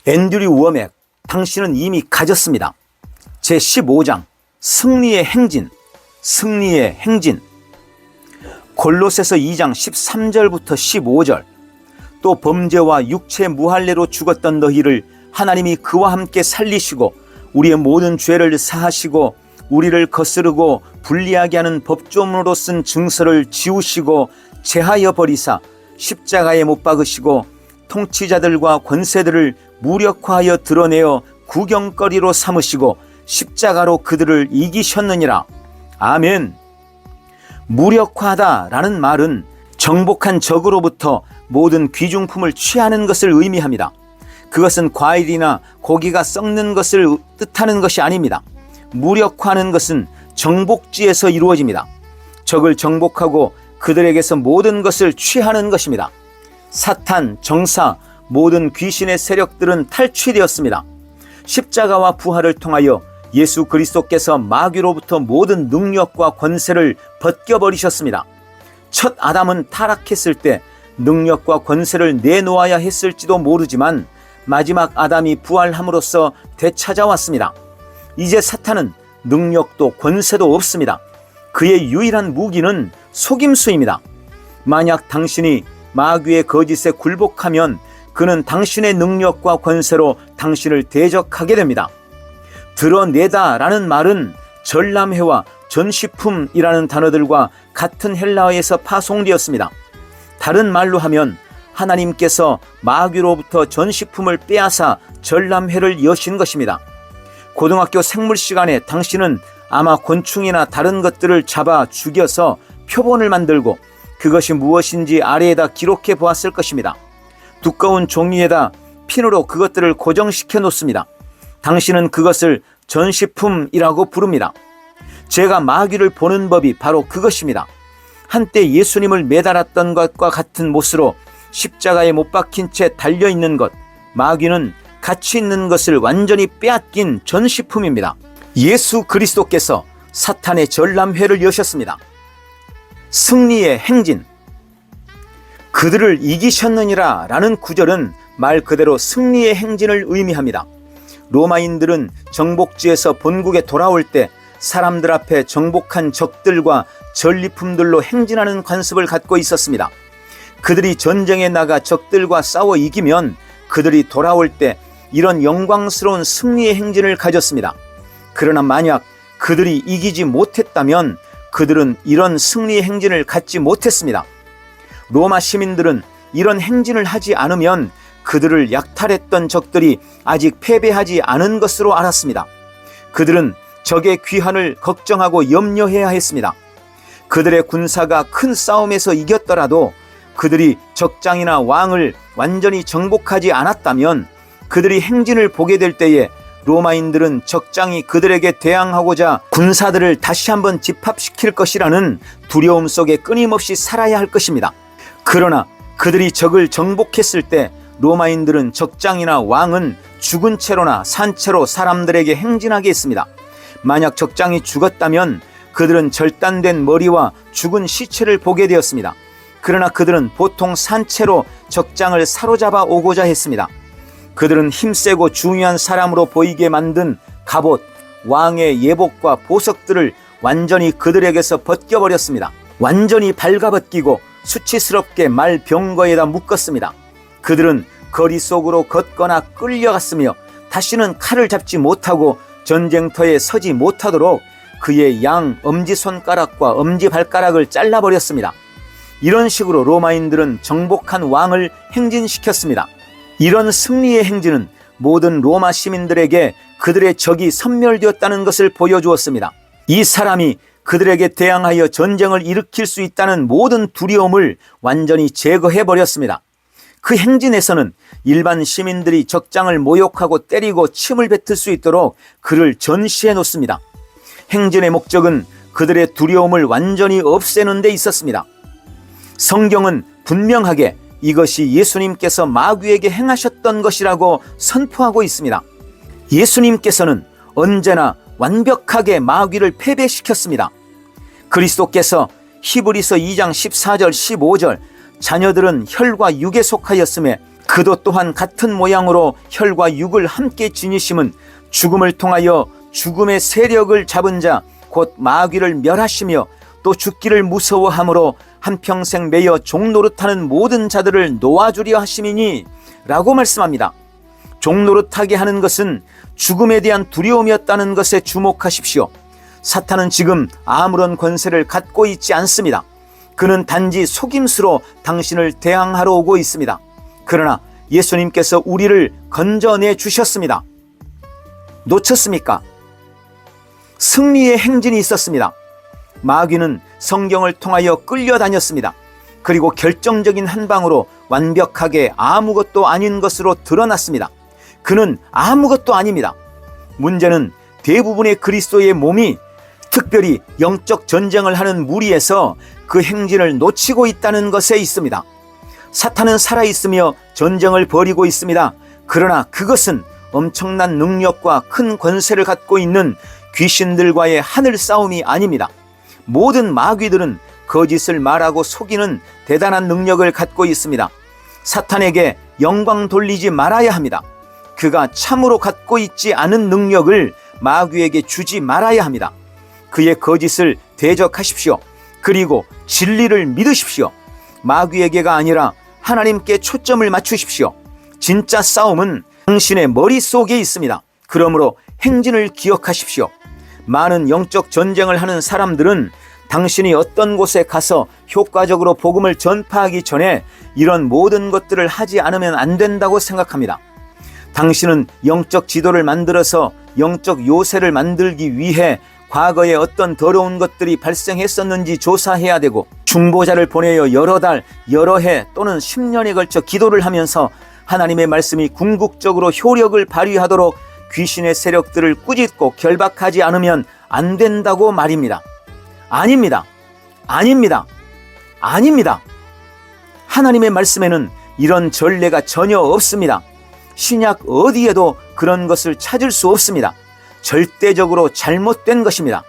앤드류 워맥, 당신은 이미 가졌습니다. 제15장 승리의 행진, 승리의 행진. 골로새서 2장 13절부터 15절. 또 범죄와 육체 무할례로 죽었던 너희를 하나님이 그와 함께 살리시고 우리의 모든 죄를 사하시고 우리를 거스르고 불리하게 하는 법조문으로 쓴 증서를 지우시고 제하여 버리사 십자가에 못 박으시고 통치자들과 권세들을 무력화하여 드러내어 구경거리로 삼으시고 십자가로 그들을 이기셨느니라. 아멘. 무력화하다라는 말은 정복한 적으로부터 모든 귀중품을 취하는 것을 의미합니다. 그것은 과일이나 고기가 썩는 것을 뜻하는 것이 아닙니다. 무력화하는 것은 정복지에서 이루어집니다. 적을 정복하고 그들에게서 모든 것을 취하는 것입니다. 사탄, 정사, 모든 귀신의 세력들은 탈취되었습니다. 십자가와 부활을 통하여 예수 그리스도께서 마귀로부터 모든 능력과 권세를 벗겨버리셨습니다. 첫 아담은 타락했을 때 능력과 권세를 내놓아야 했을지도 모르지만 마지막 아담이 부활함으로써 되찾아왔습니다. 이제 사탄은 능력도 권세도 없습니다. 그의 유일한 무기는 속임수입니다. 만약 당신이 마귀의 거짓에 굴복하면 그는 당신의 능력과 권세로 당신을 대적하게 됩니다. 드러내다 라는 말은 전람회와 전시품이라는 단어들과 같은 헬라어에서 파송되었습니다. 다른 말로 하면 하나님께서 마귀로부터 전시품을 빼앗아 전람회를 여신 것입니다. 고등학교 생물 시간에 당신은 아마 곤충이나 다른 것들을 잡아 죽여서 표본을 만들고 그것이 무엇인지 아래에다 기록해 보았을 것입니다. 두꺼운 종이에다 핀으로 그것들을 고정시켜 놓습니다. 당신은 그것을 전시품이라고 부릅니다. 제가 마귀를 보는 법이 바로 그것입니다. 한때 예수님을 매달았던 것과 같은 못으로 십자가에 못 박힌 채 달려있는 것, 마귀는 가치 있는 것을 완전히 빼앗긴 전시품입니다. 예수 그리스도께서 사탄의 전람회를 여셨습니다. 승리의 행진. 그들을 이기셨느니라 라는 구절은 말 그대로 승리의 행진을 의미합니다. 로마인들은 정복지에서 본국에 돌아올 때 사람들 앞에 정복한 적들과 전리품들로 행진하는 관습을 갖고 있었습니다. 그들이 전쟁에 나가 적들과 싸워 이기면 그들이 돌아올 때 이런 영광스러운 승리의 행진을 가졌습니다. 그러나 만약 그들이 이기지 못했다면 그들은 이런 승리의 행진을 갖지 못했습니다. 로마 시민들은 이런 행진을 하지 않으면 그들을 약탈했던 적들이 아직 패배하지 않은 것으로 알았습니다. 그들은 적의 귀환을 걱정하고 염려해야 했습니다. 그들의 군사가 큰 싸움에서 이겼더라도 그들이 적장이나 왕을 완전히 정복하지 않았다면 그들이 행진을 보게 될 때에 로마인들은 적장이 그들에게 대항하고자 군사들을 다시 한번 집합시킬 것이라는 두려움 속에 끊임없이 살아야 할 것입니다. 그러나 그들이 적을 정복했을 때 로마인들은 적장이나 왕은 죽은 채로나 산 채로 사람들에게 행진하게 했습니다. 만약 적장이 죽었다면 그들은 절단된 머리와 죽은 시체를 보게 되었습니다. 그러나 그들은 보통 산 채로 적장을 사로잡아 오고자 했습니다. 그들은 힘세고 중요한 사람으로 보이게 만든 갑옷, 왕의 예복과 보석들을 완전히 그들에게서 벗겨버렸습니다. 완전히 발가벗기고 수치스럽게 말 병거에다 묶었습니다. 그들은 거리 속으로 걷거나 끌려갔으며 다시는 칼을 잡지 못하고 전쟁터에 서지 못하도록 그의 양 엄지손가락과 엄지발가락을 잘라버렸습니다. 이런 식으로 로마인들은 정복한 왕을 행진시켰습니다. 이런 승리의 행진은 모든 로마 시민들에게 그들의 적이 섬멸되었다는 것을 보여주었습니다. 이 사람이 그들에게 대항하여 전쟁을 일으킬 수 있다는 모든 두려움을 완전히 제거해버렸습니다. 그 행진에서는 일반 시민들이 적장을 모욕하고 때리고 침을 뱉을 수 있도록 그를 전시해 놓습니다. 행진의 목적은 그들의 두려움을 완전히 없애는 데 있었습니다. 성경은 분명하게 이것이 예수님께서 마귀에게 행하셨던 것이라고 선포하고 있습니다. 예수님께서는 언제나 완벽하게 마귀를 패배시켰습니다. 그리스도께서 히브리서 2장 14절 15절 자녀들은 혈과 육에 속하였음에 그도 또한 같은 모양으로 혈과 육을 함께 지니심은 죽음을 통하여 죽음의 세력을 잡은 자 곧 마귀를 멸하시며 또 죽기를 무서워함으로 한평생 매여 종노릇하는 모든 자들을 놓아주려 하심이니 라고 말씀합니다. 종노릇하게 하는 것은 죽음에 대한 두려움이었다는 것에 주목하십시오. 사탄은 지금 아무런 권세를 갖고 있지 않습니다. 그는 단지 속임수로 당신을 대항하러 오고 있습니다. 그러나 예수님께서 우리를 건져내 주셨습니다. 놓쳤습니까? 승리의 행진이 있었습니다. 마귀는 성경을 통하여 끌려다녔습니다. 그리고 결정적인 한 방으로 완벽하게 아무것도 아닌 것으로 드러났습니다. 그는 아무것도 아닙니다. 문제는 대부분의 그리스도의 몸이 특별히 영적 전쟁을 하는 무리에서 그 행진을 놓치고 있다는 것에 있습니다. 사탄은 살아있으며 전쟁을 벌이고 있습니다. 그러나 그것은 엄청난 능력과 큰 권세를 갖고 있는 귀신들과의 하늘 싸움이 아닙니다. 모든 마귀들은 거짓을 말하고 속이는 대단한 능력을 갖고 있습니다. 사탄에게 영광 돌리지 말아야 합니다. 그가 참으로 갖고 있지 않은 능력을 마귀에게 주지 말아야 합니다. 그의 거짓을 대적하십시오. 그리고 진리를 믿으십시오. 마귀에게가 아니라 하나님께 초점을 맞추십시오. 진짜 싸움은 당신의 머릿속에 있습니다. 그러므로 행진을 기억하십시오. 많은 영적 전쟁을 하는 사람들은 당신이 어떤 곳에 가서 효과적으로 복음을 전파하기 전에 이런 모든 것들을 하지 않으면 안 된다고 생각합니다. 당신은 영적 지도를 만들어서 영적 요새를 만들기 위해 과거에 어떤 더러운 것들이 발생했었는지 조사해야 되고, 중보자를 보내어 여러 달, 여러 해 또는 10년에 걸쳐 기도를 하면서 하나님의 말씀이 궁극적으로 효력을 발휘하도록 귀신의 세력들을 꾸짖고 결박하지 않으면 안 된다고 말입니다. 아닙니다. 아닙니다. 아닙니다. 하나님의 말씀에는 이런 전례가 전혀 없습니다. 신약 어디에도 그런 것을 찾을 수 없습니다. 절대적으로 잘못된 것입니다.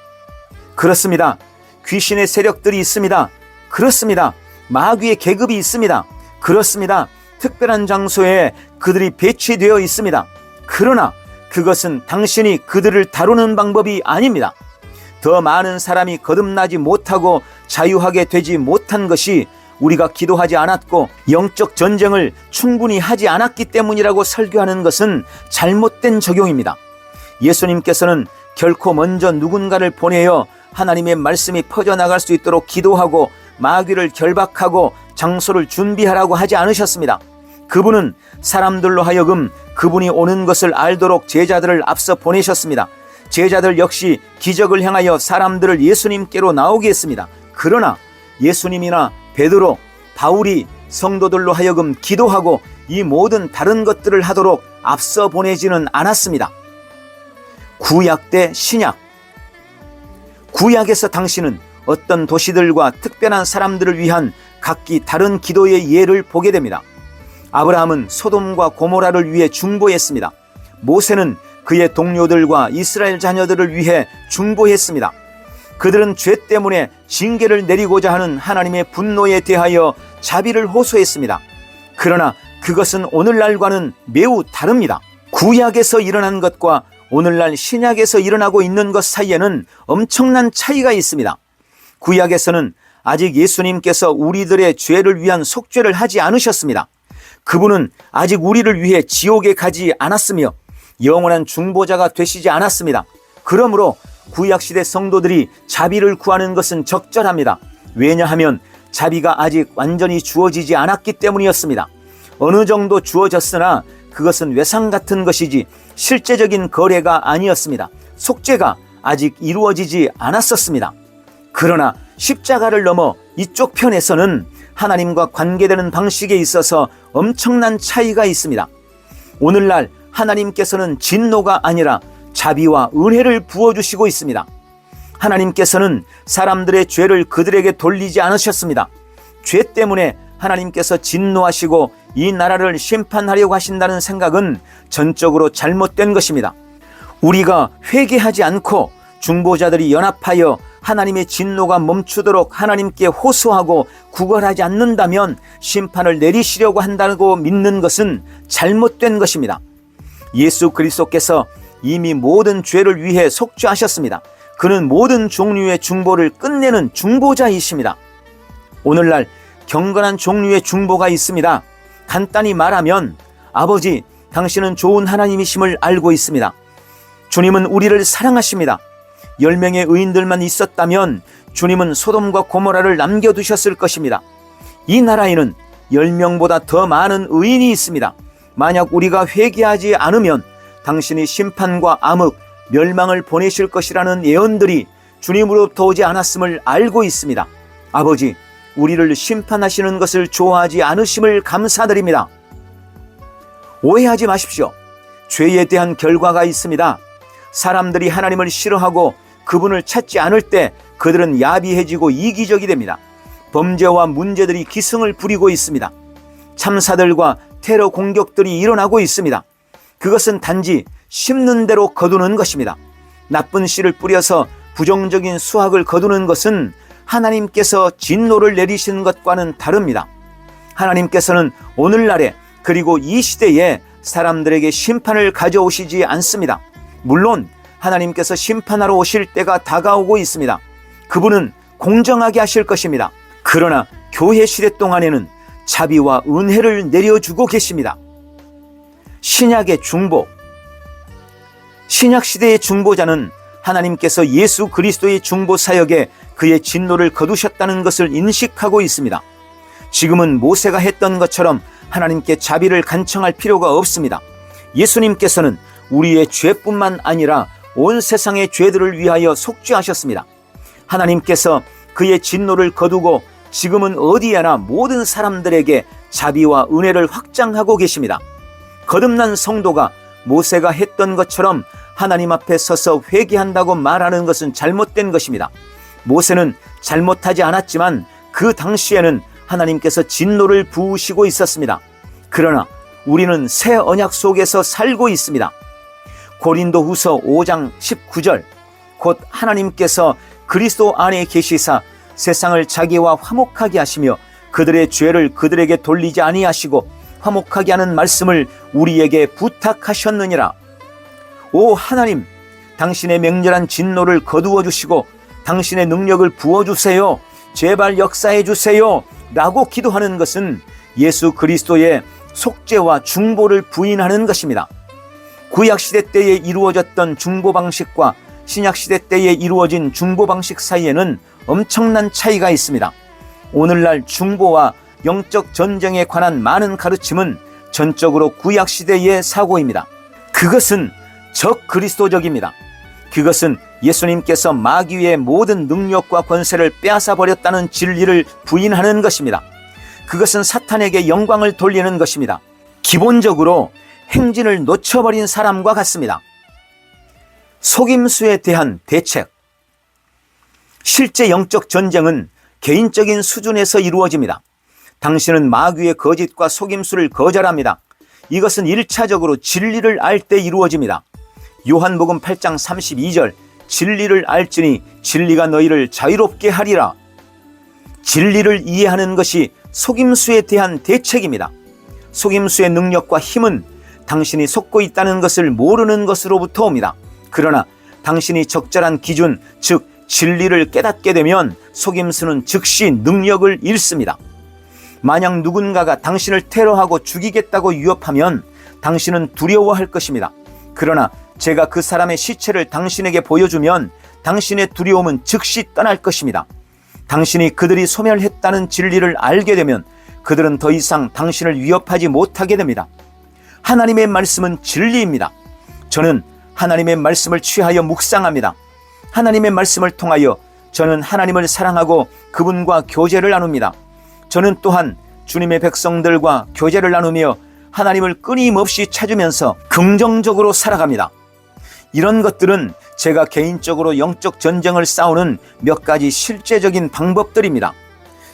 그렇습니다. 귀신의 세력들이 있습니다. 그렇습니다. 마귀의 계급이 있습니다. 그렇습니다. 특별한 장소에 그들이 배치되어 있습니다. 그러나 그것은 당신이 그들을 다루는 방법이 아닙니다. 더 많은 사람이 거듭나지 못하고 자유하게 되지 못한 것이 우리가 기도하지 않았고 영적 전쟁을 충분히 하지 않았기 때문이라고 설교하는 것은 잘못된 적용입니다. 예수님께서는 결코 먼저 누군가를 보내어 하나님의 말씀이 퍼져나갈 수 있도록 기도하고 마귀를 결박하고 장소를 준비하라고 하지 않으셨습니다. 그분은 사람들로 하여금 그분이 오는 것을 알도록 제자들을 앞서 보내셨습니다. 제자들 역시 기적을 행하여 사람들을 예수님께로 나오게 했습니다. 그러나 예수님이나 베드로, 바울이 성도들로 하여금 기도하고 이 모든 다른 것들을 하도록 앞서 보내지는 않았습니다. 구약 대 신약. 구약에서 당신은 어떤 도시들과 특별한 사람들을 위한 각기 다른 기도의 예를 보게 됩니다. 아브라함은 소돔과 고모라를 위해 중보했습니다. 모세는 그의 동료들과 이스라엘 자녀들을 위해 중보했습니다. 그들은 죄 때문에 징계를 내리고자 하는 하나님의 분노에 대하여 자비를 호소했습니다. 그러나 그것은 오늘날과는 매우 다릅니다. 구약에서 일어난 것과 오늘날 신약에서 일어나고 있는 것 사이에는 엄청난 차이가 있습니다. 구약에서는 아직 예수님께서 우리들의 죄를 위한 속죄를 하지 않으셨습니다. 그분은 아직 우리를 위해 지옥에 가지 않았으며 영원한 중보자가 되시지 않았습니다. 그러므로 구약시대 성도들이 자비를 구하는 것은 적절합니다. 왜냐하면 자비가 아직 완전히 주어지지 않았기 때문이었습니다. 어느 정도 주어졌으나 그것은 외상 같은 것이지 실제적인 거래가 아니었습니다. 속죄가 아직 이루어지지 않았었습니다. 그러나 십자가를 넘어 이쪽 편에서는 하나님과 관계되는 방식에 있어서 엄청난 차이가 있습니다. 오늘날 하나님께서는 진노가 아니라 자비와 은혜를 부어주시고 있습니다. 하나님께서는 사람들의 죄를 그들에게 돌리지 않으셨습니다. 죄 때문에 하나님께서 진노하시고 이 나라를 심판하려고 하신다는 생각은 전적으로 잘못된 것입니다. 우리가 회개하지 않고 중보자들이 연합하여 하나님의 진노가 멈추도록 하나님께 호소하고 구걸하지 않는다면 심판을 내리시려고 한다고 믿는 것은 잘못된 것입니다. 예수 그리스도께서 이미 모든 죄를 위해 속죄하셨습니다. 그는 모든 종류의 중보를 끝내는 중보자이십니다. 오늘날 경건한 종류의 중보가 있습니다. 간단히 말하면 아버지, 당신은 좋은 하나님이심을 알고 있습니다. 주님은 우리를 사랑하십니다. 10명의 의인들만 있었다면 주님은 소돔과 고모라를 남겨두셨을 것입니다. 이 나라에는 10명보다 더 많은 의인이 있습니다. 만약 우리가 회개하지 않으면 당신이 심판과 암흑, 멸망을 보내실 것이라는 예언들이 주님으로부터 오지 않았음을 알고 있습니다. 아버지, 우리를 심판하시는 것을 좋아하지 않으심을 감사드립니다. 오해하지 마십시오. 죄에 대한 결과가 있습니다. 사람들이 하나님을 싫어하고 그분을 찾지 않을 때 그들은 야비해지고 이기적이 됩니다. 범죄와 문제들이 기승을 부리고 있습니다. 참사들과 테러 공격들이 일어나고 있습니다. 그것은 단지 심는 대로 거두는 것입니다. 나쁜 씨를 뿌려서 부정적인 수확을 거두는 것은 하나님께서 진노를 내리시는 것과는 다릅니다. 하나님께서는 오늘날에 그리고 이 시대에 사람들에게 심판을 가져오시지 않습니다. 물론 하나님께서 심판하러 오실 때가 다가오고 있습니다. 그분은 공정하게 하실 것입니다. 그러나 교회 시대 동안에는 자비와 은혜를 내려주고 계십니다. 신약의 중보. 신약 시대의 중보자는 하나님께서 예수 그리스도의 중보 사역에 그의 진노를 거두셨다는 것을 인식하고 있습니다. 지금은 모세가 했던 것처럼 하나님께 자비를 간청할 필요가 없습니다. 예수님께서는 우리의 죄뿐만 아니라 온 세상의 죄들을 위하여 속죄하셨습니다. 하나님께서 그의 진노를 거두고 지금은 어디에나 모든 사람들에게 자비와 은혜를 확장하고 계십니다. 거듭난 성도가 모세가 했던 것처럼 하나님 앞에 서서 회개한다고 말하는 것은 잘못된 것입니다. 모세는 잘못하지 않았지만 그 당시에는 하나님께서 진노를 부으시고 있었습니다. 그러나 우리는 새 언약 속에서 살고 있습니다. 고린도후서 5장 19절, 곧 하나님께서 그리스도 안에 계시사 세상을 자기와 화목하게 하시며 그들의 죄를 그들에게 돌리지 아니하시고 화목하게 하는 말씀을 우리에게 부탁하셨느니라. 오 하나님, 당신의 맹렬한 진노를 거두어 주시고 당신의 능력을 부어주세요. 제발 역사해 주세요. 라고 기도하는 것은 예수 그리스도의 속죄와 중보를 부인하는 것입니다. 구약시대 때에 이루어졌던 중보 방식과 신약시대 때에 이루어진 중보 방식 사이에는 엄청난 차이가 있습니다. 오늘날 중보와 영적 전쟁에 관한 많은 가르침은 전적으로 구약시대의 사고입니다. 그것은 적그리스도적입니다. 그것은 예수님께서 마귀의 모든 능력과 권세를 빼앗아 버렸다는 진리를 부인하는 것입니다. 그것은 사탄에게 영광을 돌리는 것입니다. 기본적으로 행진을 놓쳐버린 사람과 같습니다. 속임수에 대한 대책. 실제 영적 전쟁은 개인적인 수준에서 이루어집니다. 당신은 마귀의 거짓과 속임수를 거절합니다. 이것은 1차적으로 진리를 알 때 이루어집니다. 요한복음 8장 32절, 진리를 알지니 진리가 너희를 자유롭게 하리라. 진리를 이해하는 것이 속임수에 대한 대책입니다. 속임수의 능력과 힘은 당신이 속고 있다는 것을 모르는 것으로부터 옵니다. 그러나 당신이 적절한 기준, 즉 진리를 깨닫게 되면 속임수는 즉시 능력을 잃습니다. 만약 누군가가 당신을 테러하고 죽이겠다고 위협하면 당신은 두려워할 것입니다. 그러나 제가 그 사람의 시체를 당신에게 보여주면 당신의 두려움은 즉시 떠날 것입니다. 당신이 그들이 소멸했다는 진리를 알게 되면 그들은 더 이상 당신을 위협하지 못하게 됩니다. 하나님의 말씀은 진리입니다. 저는 하나님의 말씀을 취하여 묵상합니다. 하나님의 말씀을 통하여 저는 하나님을 사랑하고 그분과 교제를 나눕니다. 저는 또한 주님의 백성들과 교제를 나누며 하나님을 끊임없이 찾으면서 긍정적으로 살아갑니다. 이런 것들은 제가 개인적으로 영적 전쟁을 싸우는 몇 가지 실제적인 방법들입니다.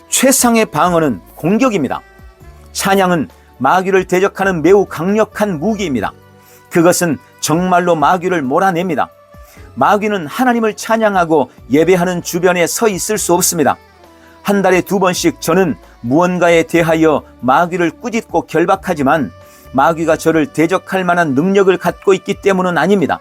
최상의 방어는 공격입니다. 찬양은 마귀를 대적하는 매우 강력한 무기입니다. 그것은 정말로 마귀를 몰아냅니다. 마귀는 하나님을 찬양하고 예배하는 주변에 서 있을 수 없습니다. 한 달에 2번씩 저는 무언가에 대하여 마귀를 꾸짖고 결박하지만 마귀가 저를 대적할 만한 능력을 갖고 있기 때문은 아닙니다.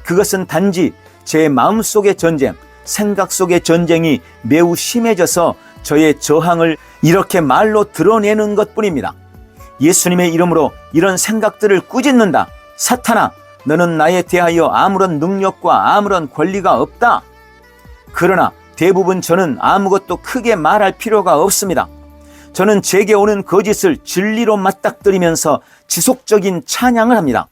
그것은 단지 제 마음속의 전쟁, 생각 속의 전쟁이 매우 심해져서 저의 저항을 이렇게 말로 드러내는 것뿐입니다. 예수님의 이름으로 이런 생각들을 꾸짖는다. 사탄아, 너는 나에 대하여 아무런 능력과 아무런 권리가 없다. 그러나 대부분 저는 아무것도 크게 말할 필요가 없습니다. 저는 제게 오는 거짓을 진리로 맞닥뜨리면서 지속적인 찬양을 합니다.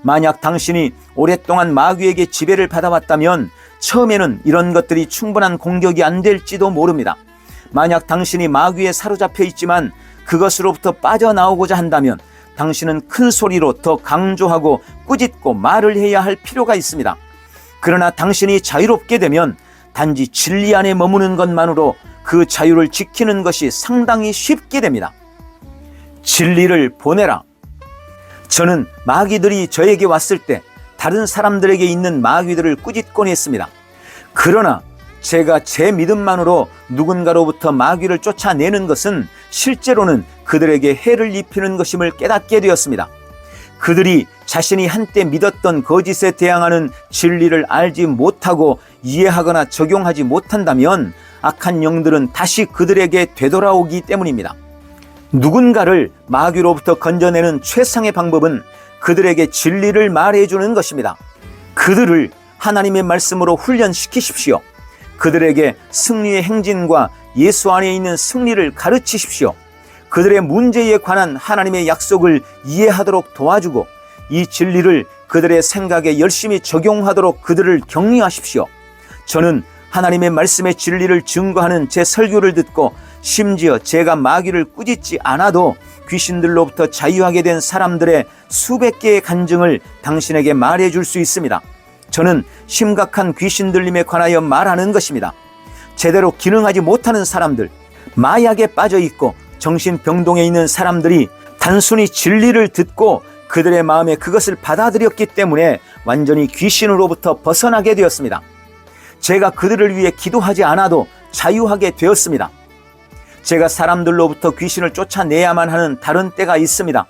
만약 당신이 오랫동안 마귀에게 지배를 받아왔다면 처음에는 이런 것들이 충분한 공격이 안 될지도 모릅니다. 만약 당신이 마귀에 사로잡혀 있지만 그것으로부터 빠져나오고자 한다면 당신은 큰 소리로 더 강조하고 꾸짖고 말을 해야 할 필요가 있습니다. 그러나 당신이 자유롭게 되면 단지 진리 안에 머무는 것만으로 그 자유를 지키는 것이 상당히 쉽게 됩니다. 진리를 보내라. 저는 마귀들이 저에게 왔을 때 다른 사람들에게 있는 마귀들을 꾸짖곤 했습니다. 그러나 제가 제 믿음만으로 누군가로부터 마귀를 쫓아내는 것은 실제로는 그들에게 해를 입히는 것임을 깨닫게 되었습니다. 그들이 자신이 한때 믿었던 거짓에 대항하는 진리를 알지 못하고 이해하거나 적용하지 못한다면 악한 영들은 다시 그들에게 되돌아오기 때문입니다. 누군가를 마귀로부터 건져내는 최상의 방법은 그들에게 진리를 말해주는 것입니다. 그들을 하나님의 말씀으로 훈련시키십시오. 그들에게 승리의 행진과 예수 안에 있는 승리를 가르치십시오. 그들의 문제에 관한 하나님의 약속을 이해하도록 도와주고 이 진리를 그들의 생각에 열심히 적용하도록 그들을 격려하십시오. 저는 하나님의 말씀의 진리를 증거하는 제 설교를 듣고 심지어 제가 마귀를 꾸짖지 않아도 귀신들로부터 자유하게 된 사람들의 수백 개의 간증을 당신에게 말해줄 수 있습니다. 저는 심각한 귀신 들림에 관하여 말하는 것입니다. 제대로 기능하지 못하는 사람들, 마약에 빠져 있고 정신병동에 있는 사람들이 단순히 진리를 듣고 그들의 마음에 그것을 받아들였기 때문에 완전히 귀신으로부터 벗어나게 되었습니다. 제가 그들을 위해 기도하지 않아도 자유하게 되었습니다. 제가 사람들로부터 귀신을 쫓아내야만 하는 다른 때가 있습니다.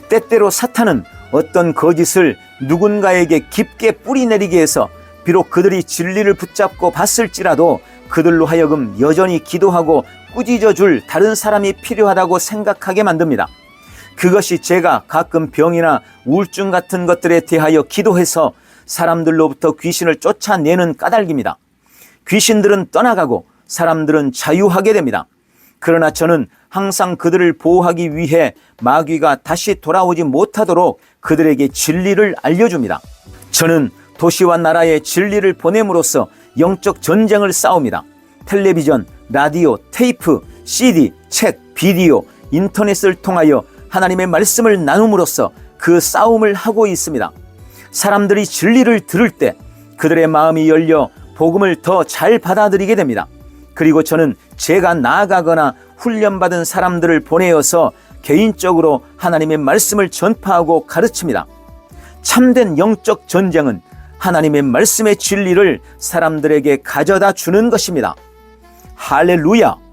때때로 사탄은 어떤 거짓을 누군가에게 깊게 뿌리내리게 해서 비록 그들이 진리를 붙잡고 봤을지라도 그들로 하여금 여전히 기도하고 꾸짖어 줄 다른 사람이 필요하다고 생각하게 만듭니다. 그것이 제가 가끔 병이나 우울증 같은 것들에 대하여 기도해서 사람들로부터 귀신을 쫓아내는 까닭입니다. 귀신들은 떠나가고 사람들은 자유하게 됩니다. 그러나 저는 항상 그들을 보호하기 위해 마귀가 다시 돌아오지 못하도록 그들에게 진리를 알려줍니다. 저는 도시와 나라에 진리를 보냄으로써 영적 전쟁을 싸웁니다. 텔레비전, 라디오, 테이프, CD, 책, 비디오, 인터넷을 통하여 하나님의 말씀을 나눔으로써 그 싸움을 하고 있습니다. 사람들이 진리를 들을 때 그들의 마음이 열려 복음을 더 잘 받아들이게 됩니다. 그리고 저는 제가 나아가거나 훈련받은 사람들을 보내어서 개인적으로 하나님의 말씀을 전파하고 가르칩니다. 참된 영적 전쟁은 하나님의 말씀의 진리를 사람들에게 가져다 주는 것입니다. 할렐루야!